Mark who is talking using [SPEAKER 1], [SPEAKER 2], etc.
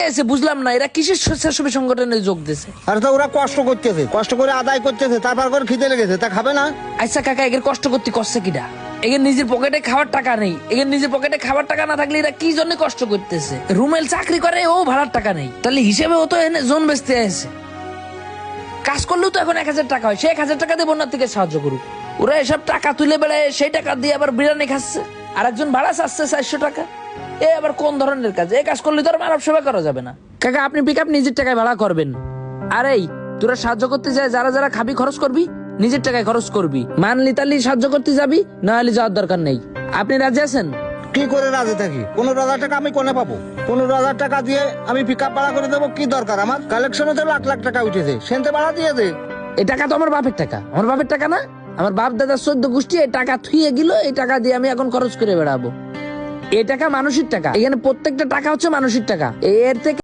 [SPEAKER 1] এসে বুঝলাম না এরা কিসের স্বেচ্ছাসেবী সংগঠনে যোগ দিয়েছে।
[SPEAKER 2] আর তো ওরা কষ্ট করতেছে, কষ্ট করে আদায় করতেছে, তারপর করে খিদে লেগেছে, তা খাবে না?
[SPEAKER 1] আচ্ছা কাকা, এদের কষ্ট করতে কষ্ট কিনা? এদের নিজের পকেটে খাওয়ার টাকা নেই, এদের নিজের পকেটে খাবার টাকা না থাকলে এরা কি জন্য কষ্ট করতেছে? রুমেল চাকরি করে, ও ভাড়ার টাকা নেই, তাহলে হিসেবে ও তো এনে জোন বেচতে আছে। কাজ করলেও তো এখন 1000 টাকা হয়, সে 1000 টাকা দিয়ে বন্যার থেকে সাহায্য করুক। ওরা এসব টাকা তুলে বেড়ায়, সেই টাকা দিয়ে আবার বিরিয়ানি খাচ্ছে, আর একজন ভাড়া চাচ্ছে 400 টাকা। এ আবার কোন ধরনের কাজ? এই কাজ করলে তো আর মানব সেবা করা যাবে না। কাকা, আপনি পিক আপ নিজের টাকায় ভাড়া করবেন। আর এই তোরা সাহায্য করতে যায়, যারা যারা খাবি খরচ করবি, নিজের টাকায় খরচ করবি। মানলি তালি সাহায্য করতে যাবি, না হলে যাওয়ার দরকার নেই। আপনি রাজি আছেন?
[SPEAKER 2] কি করে রাজি থাকি? 15,000 টাকা আমি কোনে পাবো? 15,000 টাকা দিয়ে আমি পিক আপ ভাড়া করে দেবো? কি দরকার আমার? কালেকশনে তো লাখ লাখ টাকা উঠেছে, সেনতে ভাড়া দিয়ে দে।
[SPEAKER 1] এই টাকা তো আমার বাপের টাকা, আমার বাপের টাকা না? আমার বাপ দাদা 14 গোষ্ঠী এই টাকা থুয়ে গেল, এই টাকা দিয়ে আমি এখন খরচ করে বেড়াবো। এই টাকা মানুষের টাকা, এখানে প্রত্যেকটা টাকা হচ্ছে মানুষের টাকা। এর থেকে